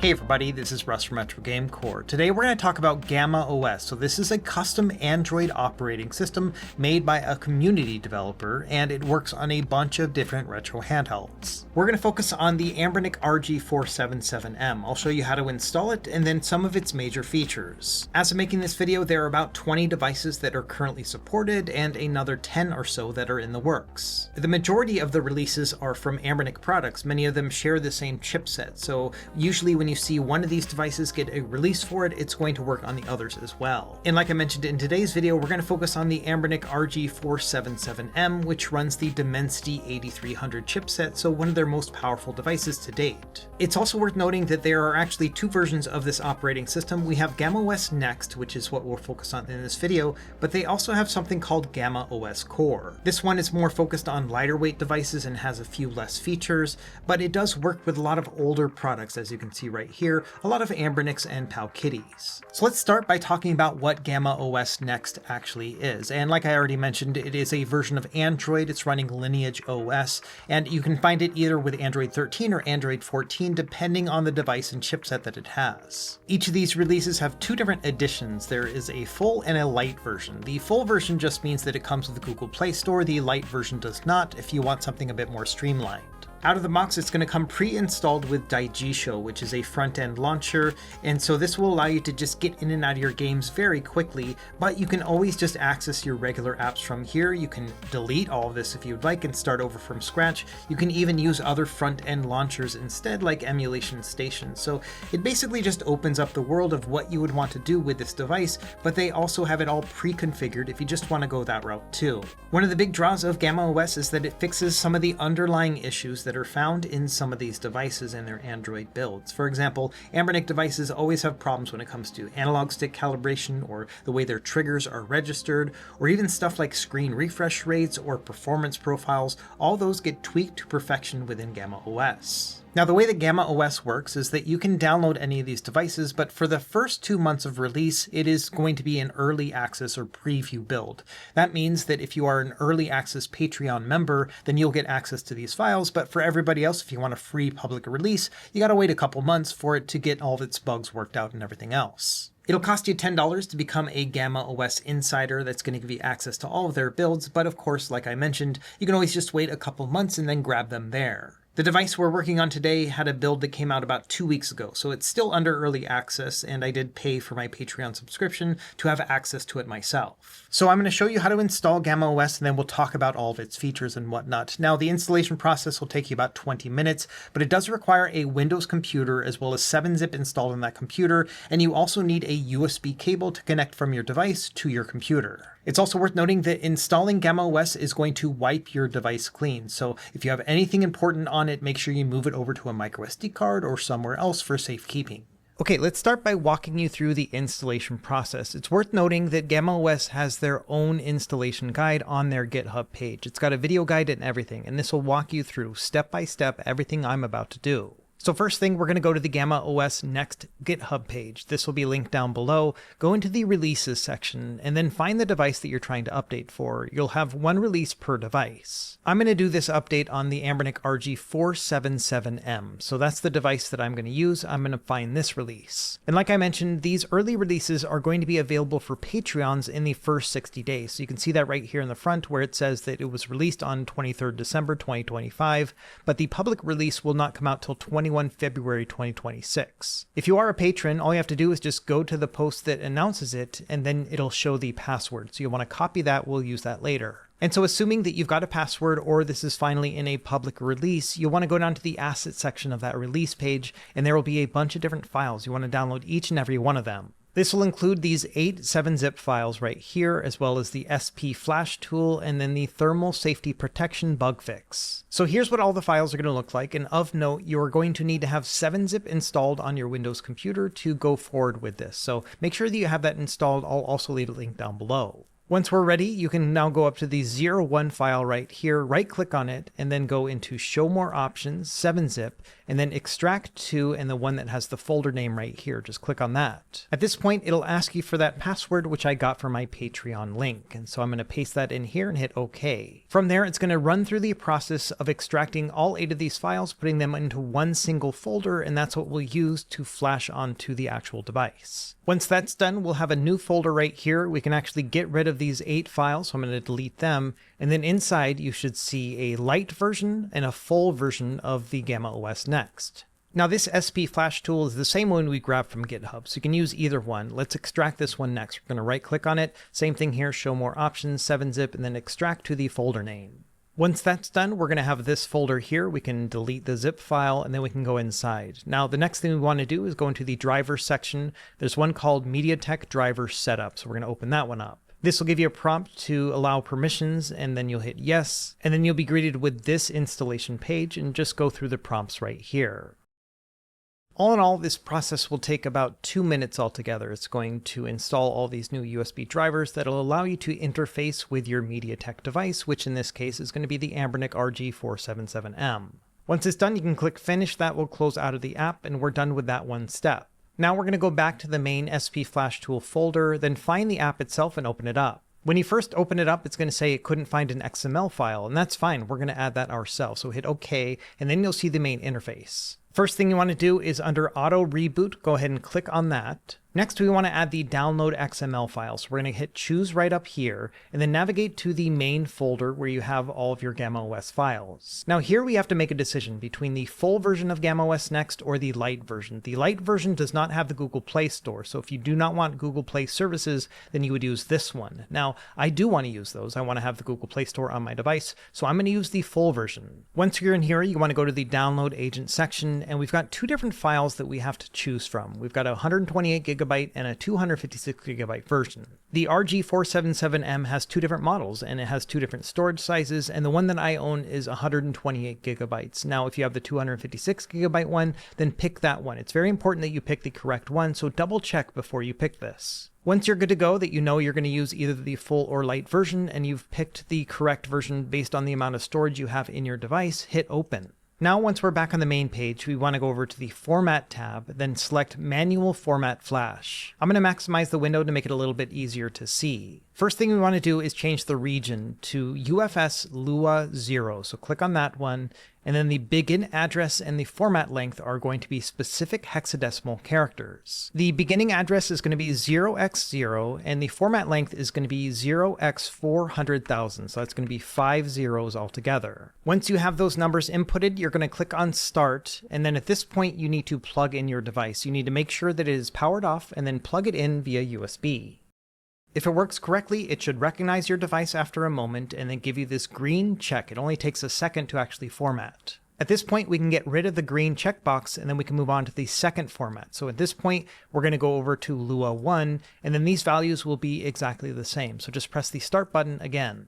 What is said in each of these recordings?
Hey everybody, this is Russ from Retro Game Core. Today we're going to talk about GammaOS. So this is a custom Android operating system made by a community developer, and it works on a bunch of different retro handhelds. We're going to focus on the Anbernic RG477M. I'll show you how to install it and then some of its major features. As of making this video, there are about 20 devices that are currently supported and another 10 or so that are in the works. The majority of the releases are from Anbernic products. Many of them share the same chipset, so usually when you see one of these devices get a release for it, it's going to work on the others as well. And like I mentioned in today's video, we're going to focus on the Anbernic RG477M, which runs the Dimensity 8300 chipset, so one of their most powerful devices to date. It's also worth noting that there are actually two versions of this operating system. We have GammaOS Next, which is what we'll focus on in this video, but they also have something called GammaOS Core. This one is more focused on lighter weight devices and has a few less features, but it does work with a lot of older products, as you can see right here, a lot of Anbernics and Powkitties. So let's start by talking about what GammaOS Next actually is. And like I already mentioned, it is a version of Android. It's running Lineage OS, and you can find it either with Android 13 or Android 14, depending on the device and chipset that it has. Each of these releases have two different editions. There is a full and a light version. The full version just means that it comes with the Google Play Store. The light version does not, if you want something a bit more streamlined. Out of the box, it's going to come pre-installed with Daijisho, which is a front-end launcher, and so this will allow you to just get in and out of your games very quickly, but you can always just access your regular apps from here. You can delete all of this if you'd like and start over from scratch. You can even use other front-end launchers instead, like Emulation Station. So it basically just opens up the world of what you would want to do with this device, but they also have it all pre-configured if you just want to go that route too. One of the big draws of GammaOS is that it fixes some of the underlying issues that are found in some of these devices in their Android builds. For example, Anbernic devices always have problems when it comes to analog stick calibration or the way their triggers are registered, or even stuff like screen refresh rates or performance profiles. All those get tweaked to perfection within GammaOS. Now, the way that GammaOS works is that you can download any of these devices, but for the first 2 months of release, it is going to be an early access or preview build. That means that if you are an early access Patreon member, then you'll get access to these files, but for everybody else, if you want a free public release, you gotta wait a couple months for it to get all of its bugs worked out and everything else. It'll cost you $10 to become a GammaOS insider. That's going to give you access to all of their builds, but of course, like I mentioned, you can always just wait a couple months and then grab them there. The device we're working on today had a build that came out about 2 weeks ago, so it's still under early access, and I did pay for my Patreon subscription to have access to it myself. So I'm going to show you how to install GammaOS, and then we'll talk about all of its features and whatnot. Now, the installation process will take you about 20 minutes, but it does require a Windows computer as well as 7-zip installed on that computer, and you also need a USB cable to connect from your device to your computer. It's also worth noting that installing GammaOS is going to wipe your device clean, so if you have anything important on it, make sure you move it over to a microSD card or somewhere else for safekeeping. Okay, let's start by walking you through the installation process. It's worth noting that GammaOS has their own installation guide on their GitHub page. It's got a video guide and everything, and this will walk you through step by step everything I'm about to do. So first thing, we're going to go to the GammaOS Next GitHub page. This will be linked down below. Go into the releases section and then find the device that you're trying to update for. You'll have one release per device. I'm going to do this update on the Anbernic RG477M. So that's the device that I'm going to use. I'm going to find this release. And like I mentioned, these early releases are going to be available for Patreons in the first 60 days. So you can see that right here in the front where it says that it was released on 23rd December 2025, but the public release will not come out till 21 February 2026. If you are a patron, all you have to do is just go to the post that announces it, and then it'll show the password. So you'll want to copy that. We'll use that later. And so assuming that you've got a password or this is finally in a public release, you'll want to go down to the asset section of that release page, and there will be a bunch of different files. You want to download each and every one of them. This will include these 8 7-zip files right here, as well as the SP Flash tool, and then the Thermal Safety Protection bug fix. So here's what all the files are going to look like, and of note, you're going to need to have 7-zip installed on your Windows computer to go forward with this. So make sure that you have that installed. I'll also leave a link down below. Once we're ready, you can now go up to the 01 file right here, right click on it, and then go into Show More Options, 7-zip, and then Extract to, and the one that has the folder name right here. Just click on that. At this point, it'll ask you for that password, which I got from my Patreon link. And so I'm going to paste that in here and hit OK. From there, it's going to run through the process of extracting all 8 of these files, putting them into one single folder, and that's what we'll use to flash onto the actual device. Once that's done, we'll have a new folder right here. We can actually get rid of these 8 files, so I'm going to delete them. And then inside, you should see a light version and a full version of the GammaOS Next. Now this SP Flash tool is the same one we grabbed from GitHub, so you can use either one. Let's extract this one next. We're going to right click on it. Same thing here, Show More Options, 7-zip, and then extract to the folder name. Once that's done, we're going to have this folder here. We can delete the zip file and then we can go inside. Now, the next thing we want to do is go into the driver section. There's one called MediaTek Driver Setup. So we're going to open that one up. This will give you a prompt to allow permissions, and then you'll hit yes. And then you'll be greeted with this installation page, and just go through the prompts right here. All in all, this process will take about 2 minutes altogether. It's going to install all these new USB drivers that'll allow you to interface with your MediaTek device, which in this case is going to be the Anbernic RG477M. Once it's done, you can click Finish. That will close out of the app, and we're done with that one step. Now we're going to go back to the main SP Flash Tool folder, then find the app itself and open it up. When you first open it up, it's going to say it couldn't find an XML file, and that's fine. We're going to add that ourselves. So hit OK, and then you'll see the main interface. First thing you want to do is under Auto Reboot, go ahead and click on that. Next, we want to add the download XML file. So we're going to hit choose right up here and then navigate to the main folder where you have all of your GammaOS files. Now here we have to make a decision between the full version of GammaOS Next or the light version. The light version does not have the Google Play Store. So if you do not want Google Play services, then you would use this one. Now I do want to use those. I want to have the Google Play Store on my device. So I'm going to use the full version. Once you're in here, you want to go to the download agent section, and we've got 2 different files that we have to choose from. We've got a 128 gigabyte and a 256 gigabyte version. The RG477M has 2 different models, and it has 2 different storage sizes, and the one that I own is 128 gigabytes. Now, if you have the 256 gigabyte one, then pick that one. It's very important that you pick the correct one, so double check before you pick this. Once you're good to go, that you know you're going to use either the full or light version, and you've picked the correct version based on the amount of storage you have in your device, hit open. Now, once we're back on the main page, we want to go over to the Format tab, then select Manual Format Flash. I'm going to maximize the window to make it a little bit easier to see. First thing we want to do is change the region to UFS Lua 0. So click on that one, and then the begin address and the format length are going to be specific hexadecimal characters. The beginning address is going to be 0x0, and the format length is going to be 0x400,000. So that's going to be 5 zeros altogether. Once you have those numbers inputted, you're going to click on Start, and then at this point you need to plug in your device. You need to make sure that it is powered off and then plug it in via USB. If it works correctly, it should recognize your device after a moment and then give you this green check. It only takes a second to actually format. At this point, we can get rid of the green checkbox, and then we can move on to the second format. So at this point, we're going to go over to Lua 1, and then these values will be exactly the same. So just press the Start button again.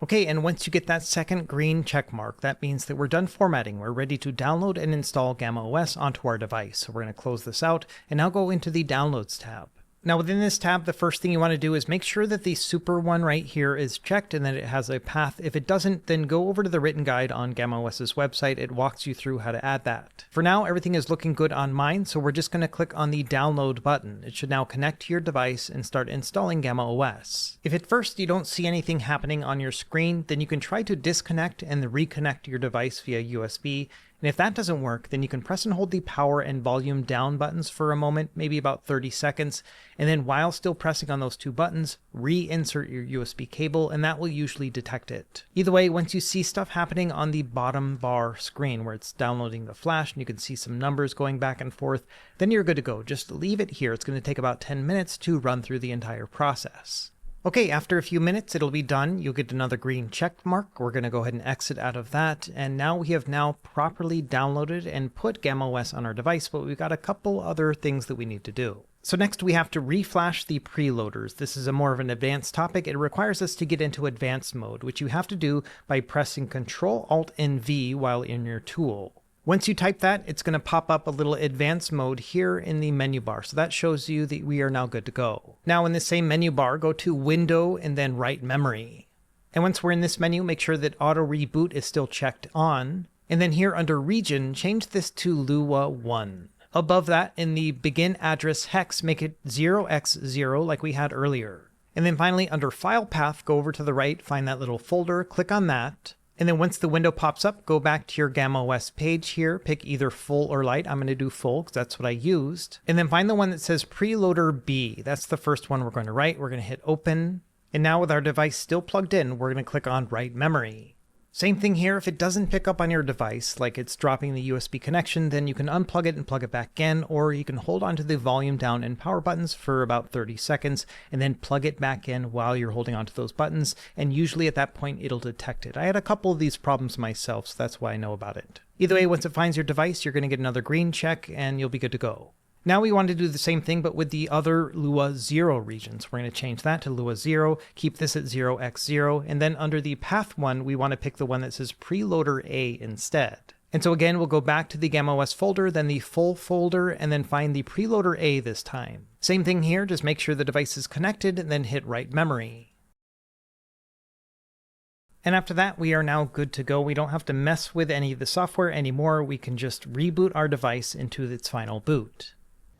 Okay, and once you get that second green check mark, that means that we're done formatting. We're ready to download and install GammaOS onto our device. So we're going to close this out and now go into the Downloads tab. Now within this tab, the first thing you want to do is make sure that the super one right here is checked and that it has a path. If it doesn't, then go over to the written guide on GammaOS's website. It walks you through how to add that. For now, everything is looking good on mine, so we're just going to click on the download button. It should now connect to your device and start installing GammaOS. If at first you don't see anything happening on your screen, then you can try to disconnect and reconnect your device via USB. And if that doesn't work, then you can press and hold the power and volume down buttons for a moment, maybe about 30 seconds. And then while still pressing on those 2 buttons, reinsert your USB cable, and that will usually detect it. Either way, once you see stuff happening on the bottom bar screen where it's downloading the flash and you can see some numbers going back and forth, then you're good to go. Just leave it here. It's going to take about 10 minutes to run through the entire process. Okay, after a few minutes, it'll be done. You'll get another green check mark. We're going to go ahead and exit out of that. And now we have now properly downloaded and put GammaOS on our device, but we've got a couple other things that we need to do. So next we have to reflash the preloaders. This is a more of an advanced topic. It requires us to get into advanced mode, which you have to do by pressing Ctrl Alt and V while in your tool. Once you type that, it's going to pop up a little advanced mode here in the menu bar. So that shows you that we are now good to go. Now in the same menu bar, go to Window and then Write Memory. And once we're in this menu, make sure that Auto Reboot is still checked on. And then here under Region, change this to Lua 1. Above that, in the Begin Address hex, make it 0x0 like we had earlier. And then finally, under File Path, go over to the right, find that little folder, click on that. And then once the window pops up, go back to your GammaOS page here, pick either full or light. I'm going to do full because that's what I used. And then find the one that says Preloader B. That's the first one we're going to write. We're going to hit Open. And now with our device still plugged in, we're going to click on Write Memory. Same thing here, if it doesn't pick up on your device, like it's dropping the USB connection, then you can unplug it and plug it back in, or you can hold onto the volume down and power buttons for about 30 seconds, and then plug it back in while you're holding onto those buttons, and usually at that point it'll detect it. I had a couple of these problems myself, so that's why I know about it. Either way, once it finds your device, you're going to get another green check, and you'll be good to go. Now we want to do the same thing, but with the other Lua 0 regions. We're going to change that to Lua 0, keep this at 0x0, and then under the path one, we want to pick the one that says Preloader A instead. And so again, we'll go back to the GammaOS folder, then the full folder, and then find the Preloader A this time. Same thing here, just make sure the device is connected, and then hit Write Memory. And after that, we are now good to go. We don't have to mess with any of the software anymore. We can just reboot our device into its final boot.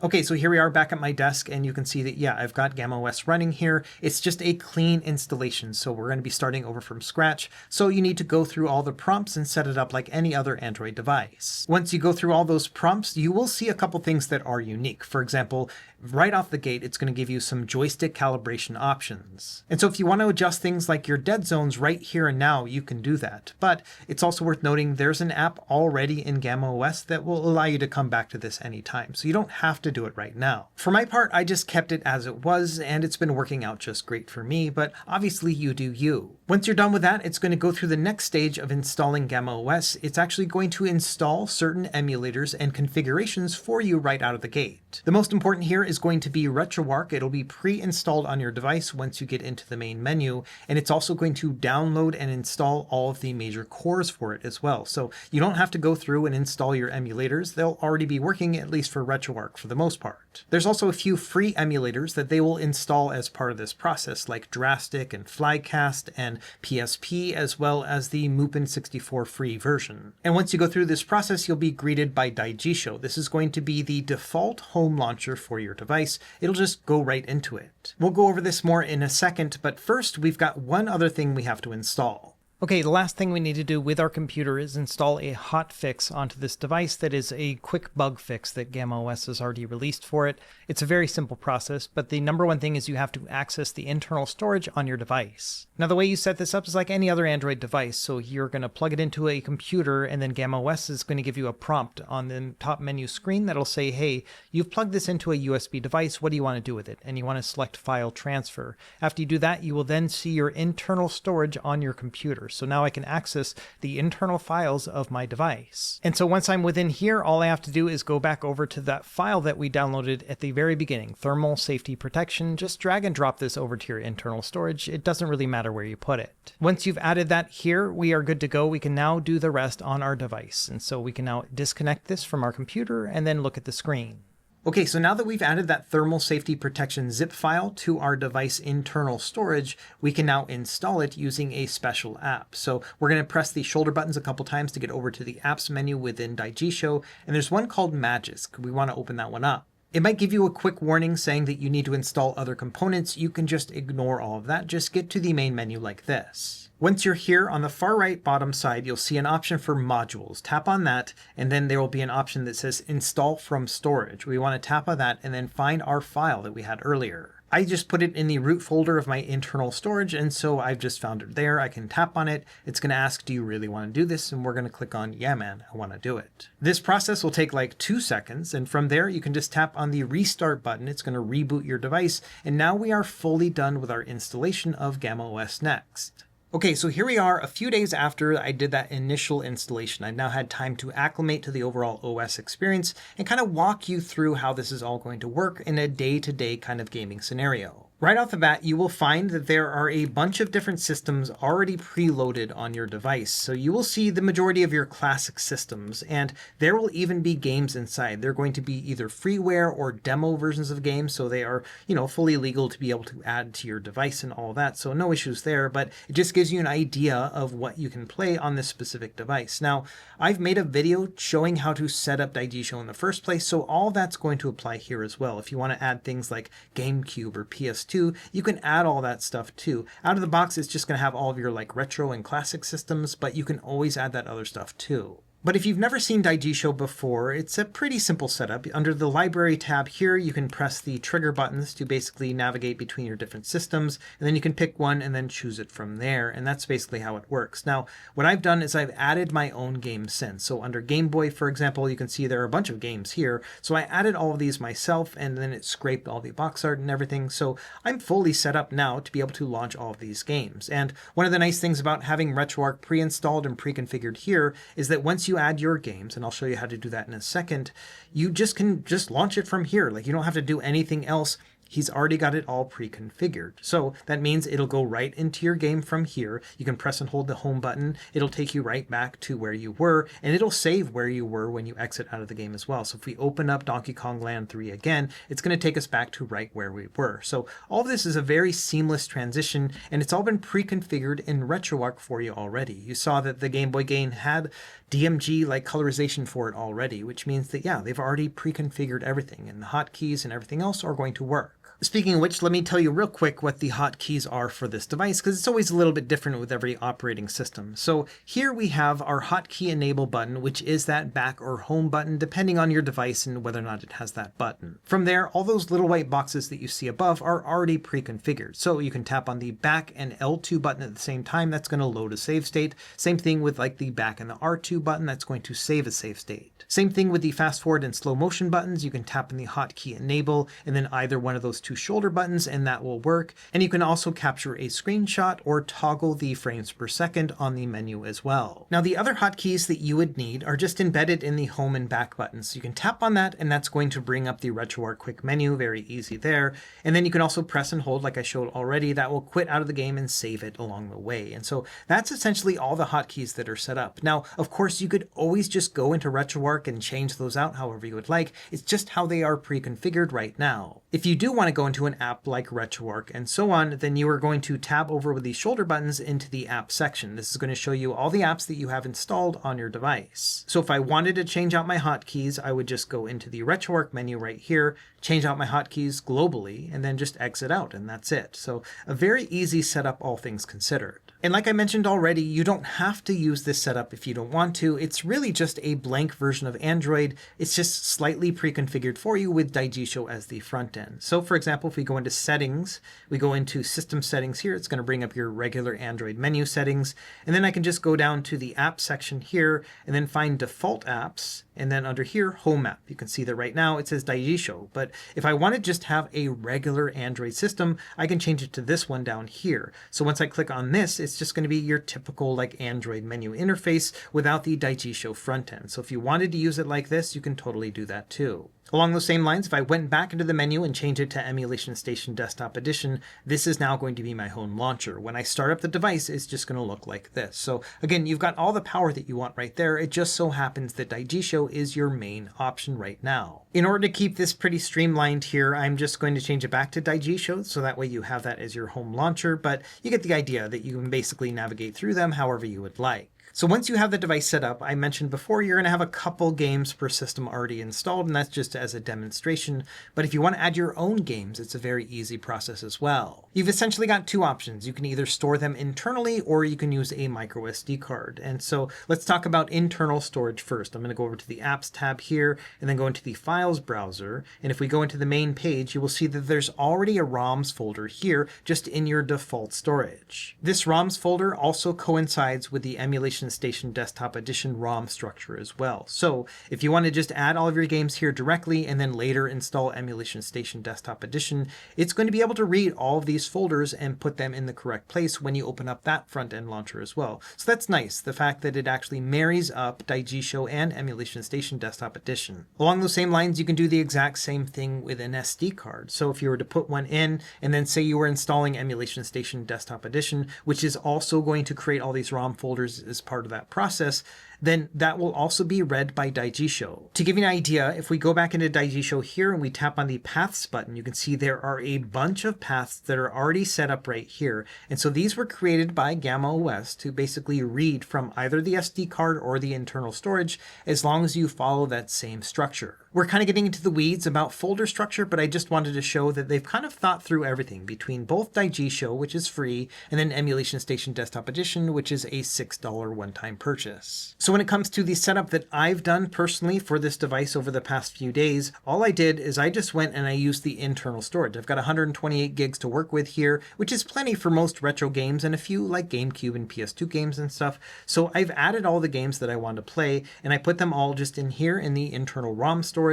Okay, so here we are back at my desk, and you can see that, yeah, I've got GammaOS running here. It's just a clean installation, so we're going to be starting over from scratch. So you need to go through all the prompts and set it up like any other Android device. Once you go through all those prompts, you will see a couple things that are unique. For example, right off the gate, it's going to give you some joystick calibration options. And so if you want to adjust things like your dead zones right here and now, you can do that. But it's also worth noting there's an app already in GammaOS that will allow you to come back to this anytime. So you don't have to do it right now. For my part, I just kept it as it was, and it's been working out just great for me, but obviously you do you. Once you're done with that, it's going to go through the next stage of installing GammaOS. It's actually going to install certain emulators and configurations for you right out of the gate. The most important here is going to be RetroArch. It'll be pre-installed on your device once you get into the main menu, and it's also going to download and install all of the major cores for it as well. So you don't have to go through and install your emulators. They'll already be working, at least for RetroArch for the most part. There's also a few free emulators that they will install as part of this process, like Drastic and Flycast and PSP, as well as the Mupen 64 free version. And once you go through this process, you'll be greeted by Daigisho. This is going to be the default home launcher for your device. It'll just go right into it. We'll go over this more in a second, but first we've got one other thing we have to install. Okay, the last thing we need to do with our computer is install a hotfix onto this device that is a quick bug fix that GammaOS has already released for it. It's a very simple process, but the number one thing is you have to access the internal storage on your device. Now the way you set this up is like any other Android device, so you're going to plug it into a computer, and then GammaOS is going to give you a prompt on the top menu screen that'll say, hey, you've plugged this into a USB device, what do you want to do with it? And you want to select File Transfer. After you do that, you will then see your internal storage on your computer. So now I can access the internal files of my device. And so once I'm within here, all I have to do is go back over to that file that we downloaded at the very beginning, Thermal Safety Protection. Just drag and drop this over to your internal storage. It doesn't really matter where you put it. Once you've added that here, we are good to go. We can now do the rest on our device. And so we can now disconnect this from our computer and then look at the screen. Okay, so now that we've added that thermal safety protection zip file to our device internal storage, we can now install it using a special app. So we're going to press the shoulder buttons a couple times to get over to the apps menu within Daigisho, and there's one called Magisk. We want to open that one up. It might give you a quick warning saying that you need to install other components. You can just ignore all of that. Just get to the main menu like this. Once you're here, on the far right bottom side, you'll see an option for modules. Tap on that, and then there will be an option that says Install from Storage. We want to tap on that and then find our file that we had earlier. I just put it in the root folder of my internal storage, and so I've just found it there. I can tap on it. It's going to ask, do you really want to do this? And we're going to click on, yeah, man, I want to do it. This process will take like 2 seconds, and from there you can just tap on the restart button. It's going to reboot your device, and now we are fully done with our installation of GammaOS Next. Okay, so here we are a few days after I did that initial installation. I've now had time to acclimate to the overall OS experience and kind of walk you through how this is all going to work in a day-to-day kind of gaming scenario. Right off the bat, you will find that there are a bunch of different systems already preloaded on your device. So you will see the majority of your classic systems, and there will even be games inside. They're going to be either freeware or demo versions of games, so they are, fully legal to be able to add to your device and all that. So no issues there, but it just gives you an idea of what you can play on this specific device. Now, I've made a video showing how to set up Daijisho in the first place, so all that's going to apply here as well. If you want to add things like GameCube or PS2, you can add all that stuff too. Out of the box, it's just going to have all of your retro and classic systems, but you can always add that other stuff too. But if you've never seen Daijisho before, it's a pretty simple setup. Under the library tab here, you can press the trigger buttons to basically navigate between your different systems, and then you can pick one and then choose it from there, and that's basically how it works. Now, what I've done is I've added my own game sense. So under Game Boy, for example, you can see there are a bunch of games here. So I added all of these myself, and then it scraped all the box art and everything. So I'm fully set up now to be able to launch all of these games. And one of the nice things about having RetroArch pre-installed and pre-configured here is that once you add your games, and I'll show you how to do that in a second, you can launch it from here. You don't have to do anything else. He's already got it all pre-configured. So that means it'll go right into your game from here. You can press and hold the home button. It'll take you right back to where you were, and it'll save where you were when you exit out of the game as well. So if we open up Donkey Kong Land 3 again, it's going to take us back to right where we were. So all of this is a very seamless transition, and it's all been pre-configured in RetroArch for you already. You saw that the Game Boy game had DMG-like colorization for it already, which means that, yeah, they've already pre-configured everything, and the hotkeys and everything else are going to work. Speaking of which, let me tell you real quick what the hotkeys are for this device, because it's always a little bit different with every operating system. So here we have our hotkey enable button, which is that back or home button, depending on your device and whether or not it has that button. From there, all those little white boxes that you see above are already pre-configured. So you can tap on the back and L2 button at the same time. That's going to load a save state. Same thing with the back and the R2 button. That's going to save a save state. Same thing with the fast forward and slow motion buttons. You can tap on the hotkey enable and then either one of those two shoulder buttons and that will work. And you can also capture a screenshot or toggle the frames per second on the menu as well. Now the other hotkeys that you would need are just embedded in the home and back buttons. So you can tap on that and that's going to bring up the RetroArch quick menu, very easy there. And then you can also press and hold like I showed already. That will quit out of the game and save it along the way. And so that's essentially all the hotkeys that are set up. Now, of course, you could always just go into RetroArch and change those out however you would like. It's just how they are pre-configured right now. If you do want to go into an app like RetroArch and so on, then you are going to tab over with these shoulder buttons into the app section. This is going to show you all the apps that you have installed on your device. So if I wanted to change out my hotkeys, I would just go into the RetroArch menu right here, change out my hotkeys globally, and then just exit out, and that's it. So a very easy setup, all things considered. And like I mentioned already, you don't have to use this setup if you don't want to. It's really just a blank version of Android. It's just slightly pre-configured for you with Daijisho as the front end. So for example, if we go into settings, we go into system settings here, it's going to bring up your regular Android menu settings. And then I can just go down to the app section here and then find default apps. And then under here, home app. You can see that right now it says Daijisho. But if I want to just have a regular Android system, I can change it to this one down here. So once I click on this, it's just going to be your typical Android menu interface without the Daijisho front end. So if you wanted to use it like this, you can totally do that too. Along those same lines, if I went back into the menu and changed it to Emulation Station Desktop Edition, this is now going to be my home launcher. When I start up the device, it's just going to look like this. So again, you've got all the power that you want right there. It just so happens that Daijisho is your main option right now. In order to keep this pretty streamlined here, I'm just going to change it back to Daijisho, so that way you have that as your home launcher, but you get the idea that you can basically navigate through them however you would like. So once you have the device set up, I mentioned before, you're going to have a couple games per system already installed, and that's just as a demonstration. But if you want to add your own games, it's a very easy process as well. You've essentially got two options. You can either store them internally or you can use a micro SD card. And so let's talk about internal storage first. I'm going to go over to the apps tab here and then go into the files browser. And if we go into the main page, you will see that there's already a ROMs folder here just in your default storage. This ROMs folder also coincides with the emulation Emulation Station Desktop Edition ROM structure as well. So if you want to just add all of your games here directly and then later install Emulation Station Desktop Edition, it's going to be able to read all of these folders and put them in the correct place when you open up that front-end launcher as well. So that's nice, the fact that it actually marries up Daigisho and Emulation Station Desktop Edition. Along those same lines, you can do the exact same thing with an SD card. So if you were to put one in and then say you were installing Emulation Station Desktop Edition, which is also going to create all these ROM folders as part of that process, then that will also be read by Daigisho. To give you an idea, if we go back into Daigisho here and we tap on the paths button, you can see there are a bunch of paths that are already set up right here. And so these were created by GammaOS to basically read from either the SD card or the internal storage, as long as you follow that same structure. We're kind of getting into the weeds about folder structure, but I just wanted to show that they've kind of thought through everything between both Daigisho, which is free, and then Emulation Station Desktop Edition, which is a $6 one-time purchase. So when it comes to the setup that I've done personally for this device over the past few days, all I did is I just went and I used the internal storage. I've got 128 gigs to work with here, which is plenty for most retro games and a few like GameCube and PS2 games and stuff. So I've added all the games that I want to play, and I put them all just in here in the internal ROM storage.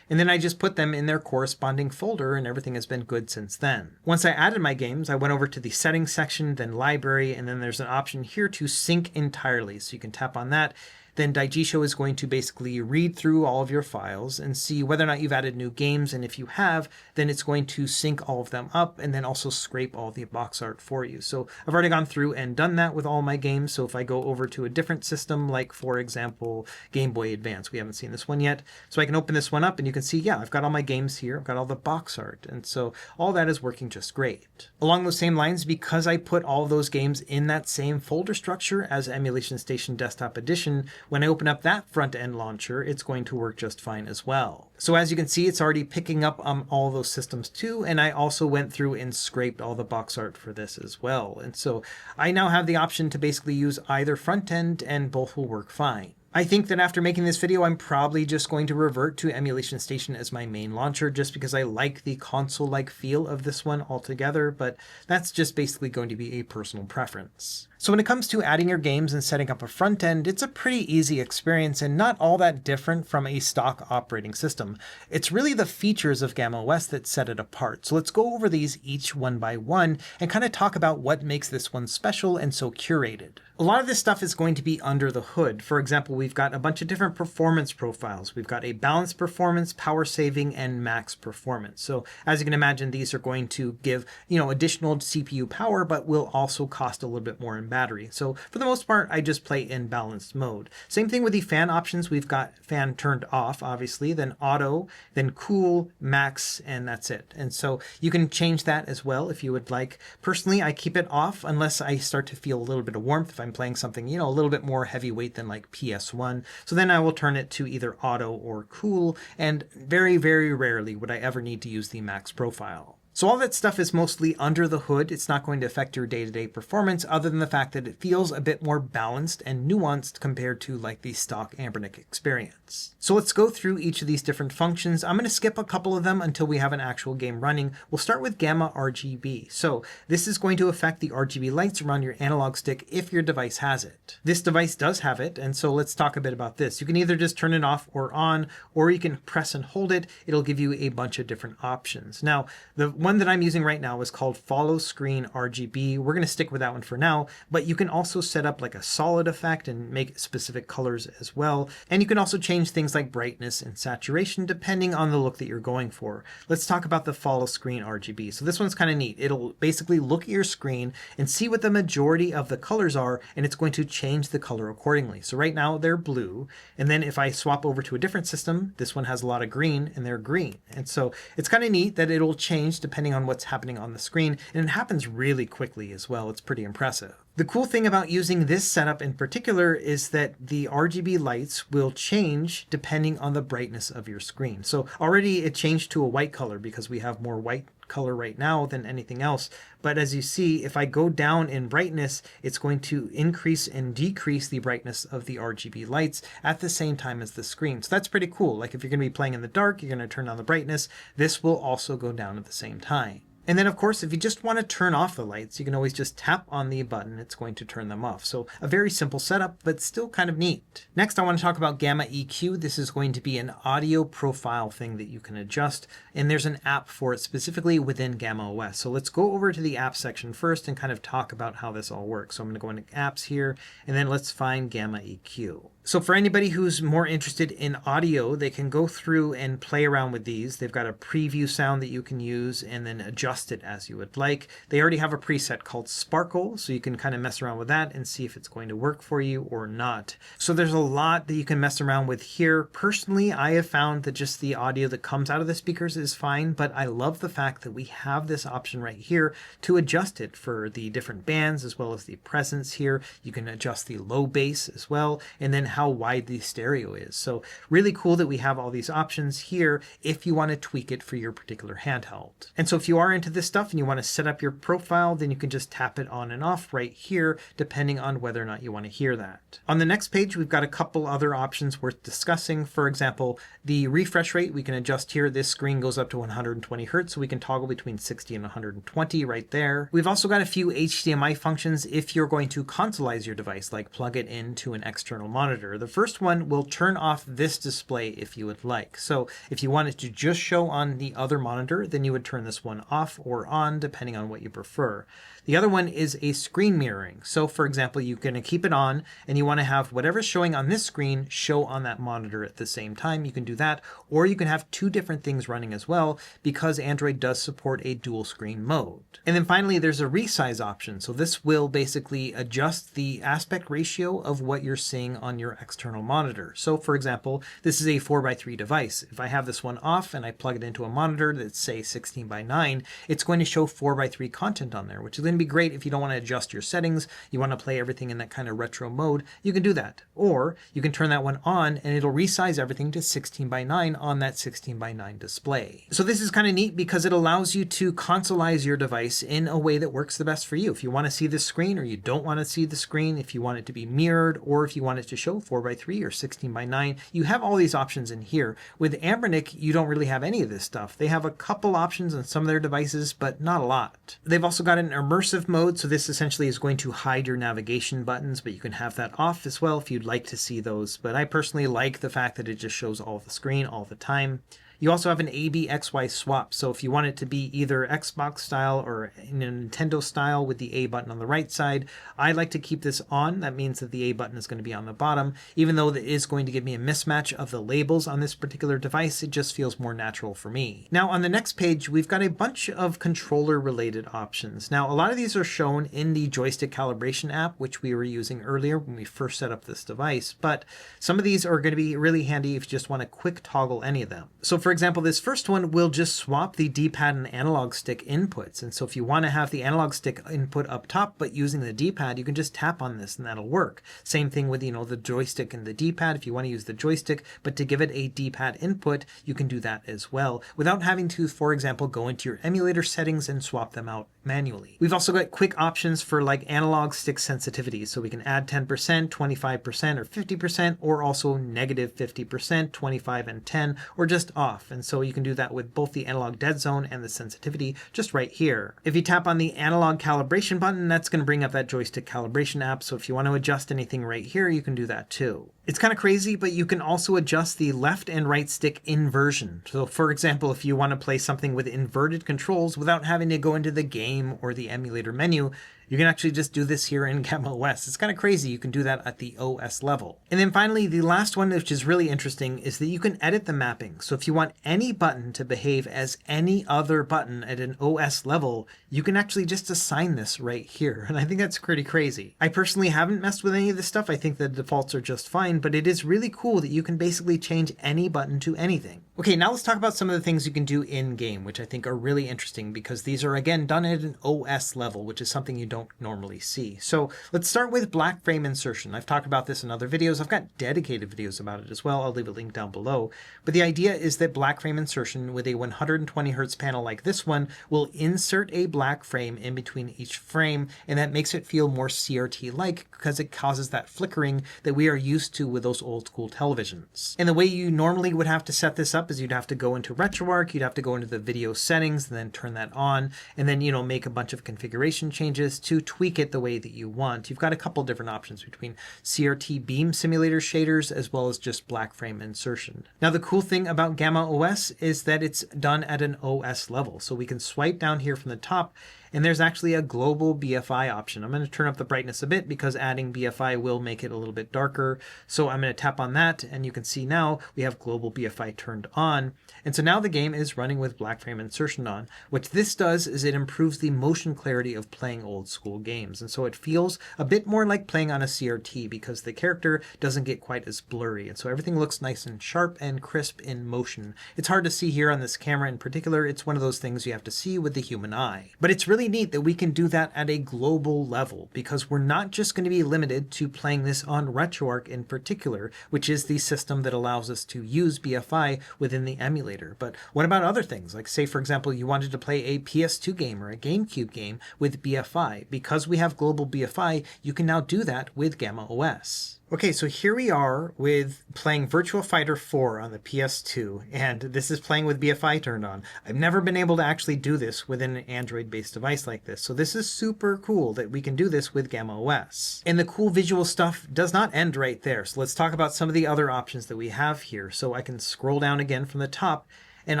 And then I just put them in their corresponding folder, and everything has been good since then. Once I added my games, I went over to the settings section, then library, and then there's an option here to sync entirely. So you can tap on that. Then Daigisho is going to basically read through all of your files and see whether or not you've added new games. And if you have, then it's going to sync all of them up and then also scrape all the box art for you. So I've already gone through and done that with all my games. So if I go over to a different system, like for example, Game Boy Advance, we haven't seen this one yet. So I can open this one up and you can see, yeah, I've got all my games here. I've got all the box art. And so all that is working just great. Along those same lines, because I put all of those games in that same folder structure as Emulation Station Desktop Edition, when I open up that front-end launcher, it's going to work just fine as well. So as you can see, it's already picking up all those systems too, and I also went through and scraped all the box art for this as well. And so I now have the option to basically use either front-end, and both will work fine. I think that after making this video, I'm probably just going to revert to Emulation Station as my main launcher, just because I like the console-like feel of this one altogether, but that's just basically going to be a personal preference. So when it comes to adding your games and setting up a front end, it's a pretty easy experience and not all that different from a stock operating system. It's really the features of GammaOS that set it apart. So let's go over these each one by one and kind of talk about what makes this one special and so curated. A lot of this stuff is going to be under the hood. For example, we've got a bunch of different performance profiles. We've got a balanced performance, power saving, and max performance. So as you can imagine, these are going to give, additional CPU power, but will also cost a little bit more in battery. So for the most part, I just play in balanced mode. Same thing with the fan options. We've got fan turned off, obviously, then auto, then cool, max, and that's it. And so you can change that as well if you would like. Personally, I keep it off unless I start to feel a little bit of warmth. If I'm playing something, a little bit more heavyweight than like PS1. So then I will turn it to either auto or cool. And very, very rarely would I ever need to use the max profile. So all that stuff is mostly under the hood. It's not going to affect your day-to-day performance other than the fact that it feels a bit more balanced and nuanced compared to like the stock Anbernic experience. So let's go through each of these different functions. I'm going to skip a couple of them until we have an actual game running. We'll start with Gamma RGB. So this is going to affect the RGB lights around your analog stick if your device has it. This device does have it, and so let's talk a bit about this. You can either just turn it off or on, or you can press and hold it. It'll give you a bunch of different options. Now, the one that I'm using right now is called Follow Screen RGB. We're going to stick with that one for now, but you can also set up like a solid effect and make specific colors as well. And you can also change things like brightness and saturation depending on the look that you're going for. Let's talk about the Follow Screen RGB. So this one's kind of neat. It'll basically look at your screen and see what the majority of the colors are, and it's going to change the color accordingly. So right now they're blue, and then if I swap over to a different system, this one has a lot of green and they're green. And so it's kind of neat that it'll change depending on what's happening on the screen, and it happens really quickly as well. It's pretty impressive. The cool thing about using this setup in particular is that the RGB lights will change depending on the brightness of your screen. So already it changed to a white color because we have more white color right now than anything else. But as you see, if I go down in brightness, it's going to increase and decrease the brightness of the RGB lights at the same time as the screen. So that's pretty cool. Like if you're going to be playing in the dark, you're going to turn down the brightness. This will also go down at the same time. And then of course, if you just want to turn off the lights, you can always just tap on the button. It's going to turn them off. So a very simple setup, but still kind of neat. Next, I want to talk about Gamma EQ. This is going to be an audio profile thing that you can adjust. And there's an app for it specifically within GammaOS. So let's go over to the app section first and kind of talk about how this all works. So I'm going to go into apps here, and then let's find Gamma EQ. So for anybody who's more interested in audio, they can go through and play around with these. They've got a preview sound that you can use and then adjust it as you would like. They already have a preset called Sparkle, so you can kind of mess around with that and see if it's going to work for you or not. So there's a lot that you can mess around with here. Personally, I have found that just the audio that comes out of the speakers is fine, but I love the fact that we have this option right here to adjust it for the different bands as well as the presence here. You can adjust the low bass as well, and then how wide the stereo is. So really cool that we have all these options here if you want to tweak it for your particular handheld. And so if you are into this stuff and you want to set up your profile, then you can just tap it on and off right here, depending on whether or not you want to hear that. On the next page, we've got a couple other options worth discussing. For example, the refresh rate we can adjust here. This screen goes up to 120 Hertz, so we can toggle between 60 and 120 right there. We've also got a few HDMI functions if you're going to consoleize your device, like plug it into an external monitor. The first one will turn off this display if you would like. So if you want it to just show on the other monitor, then you would turn this one off or on depending on what you prefer. The other one is a screen mirroring. So for example, you're going to keep it on and you want to have whatever's showing on this screen show on that monitor at the same time. You can do that, or you can have two different things running as well because Android does support a dual screen mode. And then finally, there's a resize option. So this will basically adjust the aspect ratio of what you're seeing on your external monitor. So for example, this is a 4:3 device. If I have this one off and I plug it into a monitor that's say 16:9, it's going to show 4:3 content on there, which is going to be great if you don't want to adjust your settings. You want to play everything in that kind of retro mode, you can do that. Or you can turn that one on and it'll resize everything to 16:9 on that 16:9 display. So this is kind of neat because it allows you to consoleize your device in a way that works the best for you. If you want to see the screen or you don't want to see the screen, if you want it to be mirrored, or if you want it to show 4:3 or 16:9, you have all these options in here. With Anbernic, you don't really have any of this stuff. They have a couple options on some of their devices, but not a lot. They've also got an immersive mode, so this essentially is going to hide your navigation buttons, but you can have that off as well if you'd like to see those. But I personally like the fact that it just shows all of the screen all the time. You also have an A/B/X/Y swap, so if you want it to be either Xbox style or in a Nintendo style with the A button on the right side, I like to keep this on. That means that the A button is going to be on the bottom. Even though it is going to give me a mismatch of the labels on this particular device, it just feels more natural for me. Now on the next page, we've got a bunch of controller related options. Now a lot of these are shown in the joystick calibration app, which we were using earlier when we first set up this device, but some of these are going to be really handy if you just want to quick toggle any of them. So for example, this first one will just swap the D-pad and analog stick inputs. And so if you want to have the analog stick input up top, but using the D-pad, you can just tap on this and that'll work. Same thing with, the joystick and the D-pad. If you want to use the joystick, but to give it a D-pad input, you can do that as well without having to, for example, go into your emulator settings and swap them out manually. We've also got quick options for like analog stick sensitivity. So we can add 10%, 25%, or 50%, or also negative 50%, 25 and 10, or just off. And so you can do that with both the analog dead zone and the sensitivity just right here. If you tap on the analog calibration button, that's going to bring up that joystick calibration app. So if you want to adjust anything right here, you can do that too. It's kind of crazy, but you can also adjust the left and right stick inversion. So for example, if you want to play something with inverted controls without having to go into the game or the emulator menu, you can actually just do this here in GammaOS. It's kind of crazy. You can do that at the OS level. And then finally, the last one, which is really interesting, is that you can edit the mapping. So if you want any button to behave as any other button at an OS level, you can actually just assign this right here. And I think that's pretty crazy. I personally haven't messed with any of this stuff. I think the defaults are just fine, but it is really cool that you can basically change any button to anything. Okay, now let's talk about some of the things you can do in game, which I think are really interesting because these are again done at an OS level, which is something you don't don't normally see. So let's start with black frame insertion. I've talked about this in other videos. I've got dedicated videos about it as well. I'll leave a link down below. But the idea is that black frame insertion with a 120 Hertz panel like this one will insert a black frame in between each frame, and that makes it feel more CRT-like because it causes that flickering that we are used to with those old school televisions. And the way you normally would have to set this up is you'd have to go into RetroArch, you'd have to go into the video settings and then turn that on, and then, make a bunch of configuration changes to tweak it the way that you want. You've got a couple different options between CRT beam simulator shaders as well as just black frame insertion. Now, the cool thing about GammaOS is that it's done at an OS level. So we can swipe down here from the top, and there's actually a global BFI option. I'm going to turn up the brightness a bit because adding BFI will make it a little bit darker. So I'm going to tap on that, and you can see now we have global BFI turned on. And so now the game is running with black frame insertion on. What this does is it improves the motion clarity of playing old school games. And so it feels a bit more like playing on a CRT because the character doesn't get quite as blurry. And so everything looks nice and sharp and crisp in motion. It's hard to see here on this camera in particular. It's one of those things you have to see with the human eye. But it's really neat that we can do that at a global level because we're not just going to be limited to playing this on RetroArch in particular, which is the system that allows us to use BFI within the emulator. But what about other things? Like say, for example, you wanted to play a PS2 game or a GameCube game with BFI. Because we have global BFI, you can now do that with GammaOS. Okay, so here we are with playing Virtua Fighter 4 on the PS2, and this is playing with BFI turned on. I've never been able to actually do this with an Android-based device like this, so this is super cool that we can do this with GammaOS. And the cool visual stuff does not end right there, so let's talk about some of the other options that we have here. So I can scroll down again from the top, and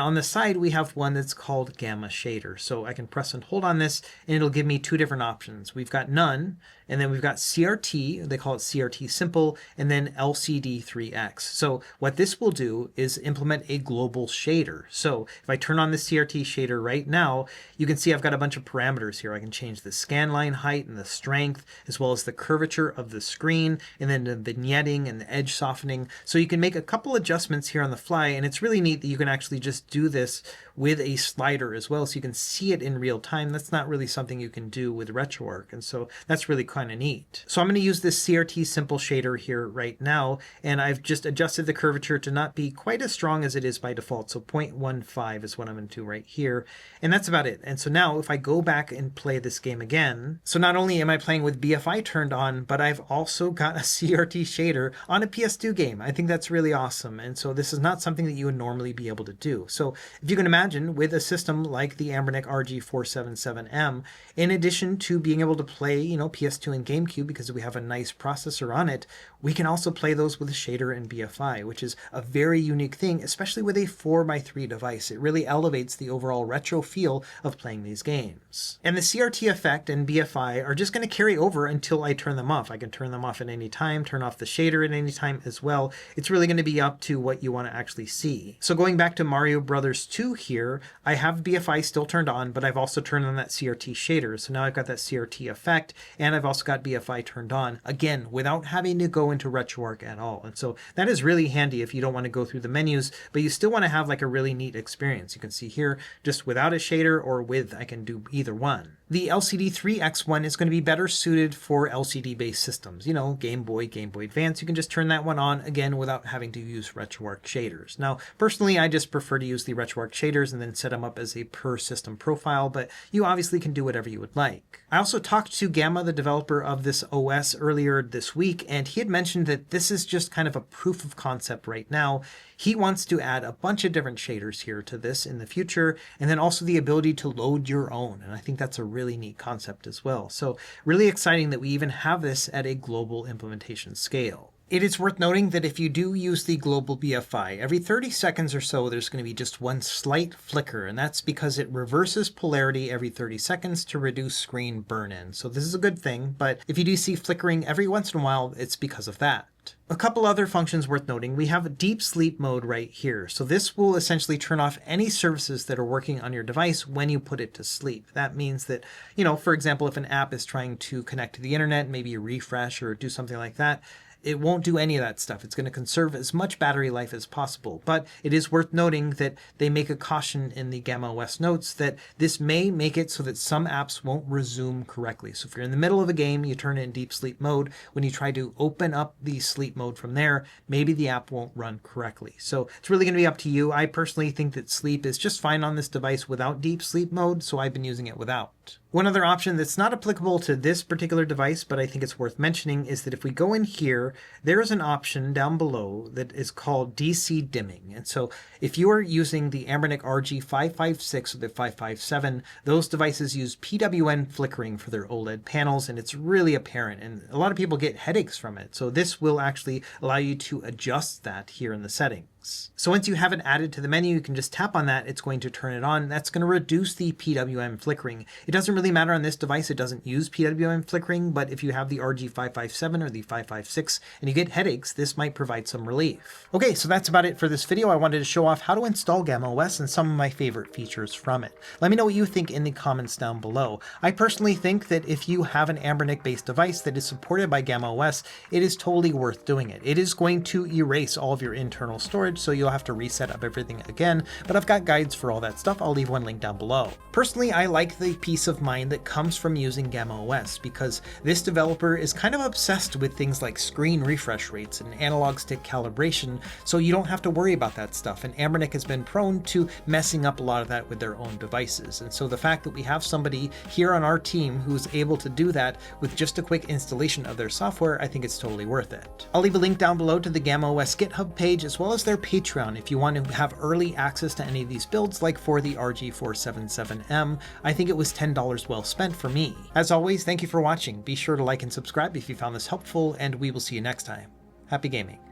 on the side, we have one that's called Gamma Shader. So I can press and hold on this, and it'll give me two different options. We've got none, and then we've got CRT, they call it CRT Simple, and then LCD3X. So what this will do is implement a global shader. So if I turn on the CRT shader right now, you can see I've got a bunch of parameters here. I can change the scan line height and the strength, as well as the curvature of the screen, and then the vignetting and the edge softening. So you can make a couple adjustments here on the fly, and it's really neat that you can actually just do this with a slider as well, so you can see it in real time. That's not really something you can do with RetroArch, and so that's really kind of neat. So I'm going to use this CRT Simple shader here right now, and I've just adjusted the curvature to not be quite as strong as it is by default, so 0.15 is what I'm going to do right here, and that's about it. And so now if I go back and play this game again, so not only am I playing with BFI turned on, but I've also got a CRT shader on a PS2 game. I think that's really awesome, and so this is not something that you would normally be able to do. So if you can imagine with a system like the Anbernic RG477M, in addition to being able to play, PS2 and GameCube because we have a nice processor on it, we can also play those with a shader and BFI, which is a very unique thing, especially with a 4x3 device. It really elevates the overall retro feel of playing these games. And the CRT effect and BFI are just going to carry over until I turn them off. I can turn them off at any time, turn off the shader at any time as well. It's really going to be up to what you want to actually see. So going back to Mario Brothers 2 here, I have BFI still turned on, but I've also turned on that CRT shader. So now I've got that CRT effect, and I've also got BFI turned on, again, without having to go into RetroArch at all. And so that is really handy if you don't want to go through the menus, but you still want to have like a really neat experience. You can see here, just without a shader or with, I can do either one. The LCD3X one is going to be better suited for LCD-based systems. Game Boy, Game Boy Advance, you can just turn that one on, again, without having to use RetroArch shaders. Now, personally, I just prefer to use the RetroArch shaders and then set them up as a per-system profile, but you obviously can do whatever you would like. I also talked to Gamma, the developer of this OS, earlier this week, and he had mentioned that this is just kind of a proof of concept right now. He wants to add a bunch of different shaders here to this in the future, and then also the ability to load your own. And I think that's a really neat concept as well. So really exciting that we even have this at a global implementation scale. It is worth noting that if you do use the global BFI, every 30 seconds or so, there's going to be just one slight flicker, and that's because it reverses polarity every 30 seconds to reduce screen burn-in. So this is a good thing, but if you do see flickering every once in a while, it's because of that. A couple other functions worth noting. We have deep sleep mode right here. So this will essentially turn off any services that are working on your device when you put it to sleep. That means that, for example, if an app is trying to connect to the internet, maybe refresh or do something like that, it won't do any of that stuff. It's going to conserve as much battery life as possible. But it is worth noting that they make a caution in the GammaOS notes that this may make it so that some apps won't resume correctly. So if you're in the middle of a game, you turn it in deep sleep mode, when you try to open up the sleep mode from there, maybe the app won't run correctly. So it's really going to be up to you. I personally think that sleep is just fine on this device without deep sleep mode, so I've been using it without. One other option that's not applicable to this particular device, but I think it's worth mentioning, is that if we go in here, there is an option down below that is called DC dimming. And so if you are using the Anbernic RG556 or the 557, those devices use PWM flickering for their OLED panels, and it's really apparent, and a lot of people get headaches from it. So this will actually allow you to adjust that here in the settings. So once you have it added to the menu, you can just tap on that. It's going to turn it on. That's going to reduce the PWM flickering. It doesn't really matter on this device. It doesn't use PWM flickering, but if you have the RG557 or the 556 and you get headaches, this might provide some relief. Okay, so that's about it for this video. I wanted to show off how to install GammaOS and some of my favorite features from it. Let me know what you think in the comments down below. I personally think that if you have an Anbernic-based device that is supported by GammaOS, it is totally worth doing it. It is going to erase all of your internal storage, so you'll have to reset up everything again, but I've got guides for all that stuff. I'll leave one link down below. Personally, I like the peace of mind that comes from using GammaOS because this developer is kind of obsessed with things like screen refresh rates and analog stick calibration, so you don't have to worry about that stuff, and Anbernic has been prone to messing up a lot of that with their own devices, and so the fact that we have somebody here on our team who's able to do that with just a quick installation of their software, I think it's totally worth it. I'll leave a link down below to the GammaOS GitHub page as well as their Patreon if you want to have early access to any of these builds, like for the RG477M. I think it was $10 well spent for me. As always, thank you for watching. Be sure to like and subscribe if you found this helpful, and we will see you next time. Happy gaming.